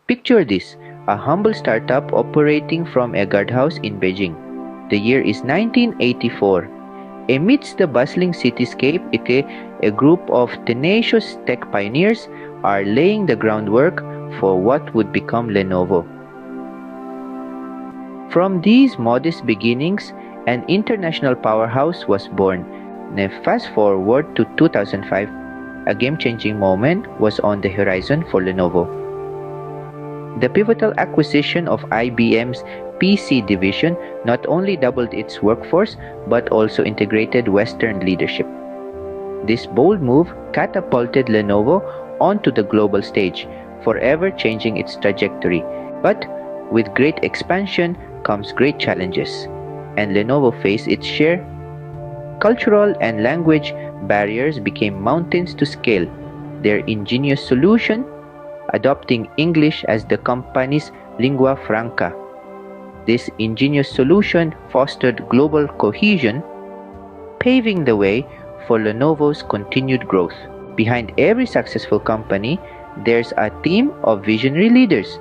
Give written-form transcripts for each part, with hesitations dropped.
Picture this, a humble startup operating from a guardhouse in Beijing. The year is 1984. Amidst the bustling cityscape, a group of tenacious tech pioneers are laying the groundwork for what would become Lenovo. From these modest beginnings, an international powerhouse was born. Now fast forward to 2005, a game-changing moment was on the horizon for Lenovo. The pivotal acquisition of IBM's PC division not only doubled its workforce but also integrated Western leadership. This bold move catapulted Lenovo onto the global stage, forever changing its trajectory. But with great expansion comes great challenges, and Lenovo faced its share. Cultural and language barriers became mountains to scale. Their ingenious solution, adopting English as the company's lingua franca. This ingenious solution fostered global cohesion, paving the way for Lenovo's continued growth. Behind every successful company, there's a team of visionary leaders.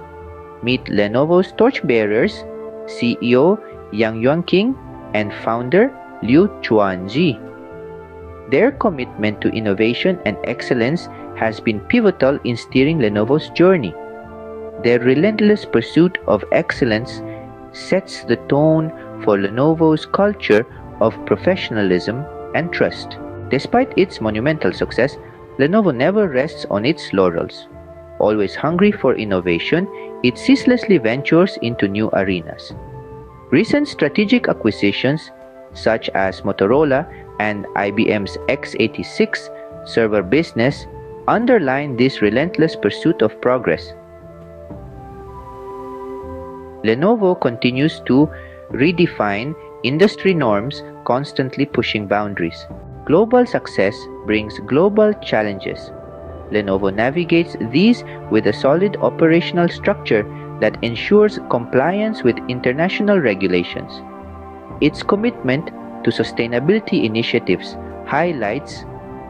Meet Lenovo's torchbearers, CEO Yang Yuanqing and founder Liu Chuanji. Their commitment to innovation and excellence has been pivotal in steering Lenovo's journey. Their relentless pursuit of excellence sets the tone for Lenovo's culture of professionalism and trust. Despite its monumental success, Lenovo never rests on its laurels. Always hungry for innovation, it ceaselessly ventures into new arenas. Recent strategic acquisitions, such as Motorola and IBM's x86 server business, underline this relentless pursuit of progress. Lenovo continues to redefine industry norms, constantly pushing boundaries. Global success brings global challenges. Lenovo navigates these with a solid operational structure that ensures compliance with international regulations. Its commitment to sustainability initiatives highlights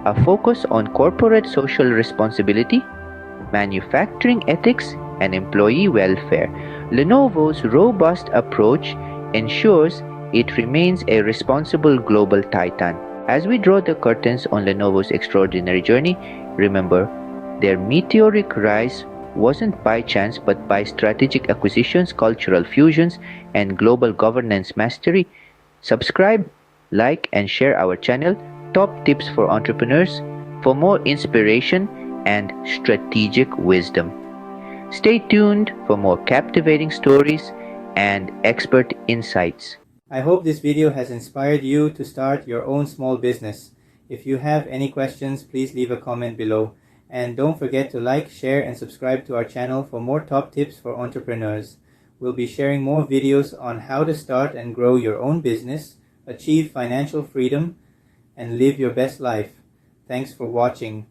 a focus on corporate social responsibility, manufacturing ethics, and employee welfare. Lenovo's robust approach ensures it remains a responsible global titan. As we draw the curtains on Lenovo's extraordinary journey, remember, their meteoric rise wasn't by chance but by strategic acquisitions, cultural fusions, and global governance mastery. Subscribe, like, and share our channel, Top Tips for Entrepreneurs, for more inspiration and strategic wisdom. Stay tuned for more captivating stories and expert insights. I hope this video has inspired you to start your own small business. If you have any questions, please leave a comment below. And don't forget to like, share, and subscribe to our channel for more top tips for entrepreneurs. We'll be sharing more videos on how to start and grow your own business, achieve financial freedom, and live your best life. Thanks for watching.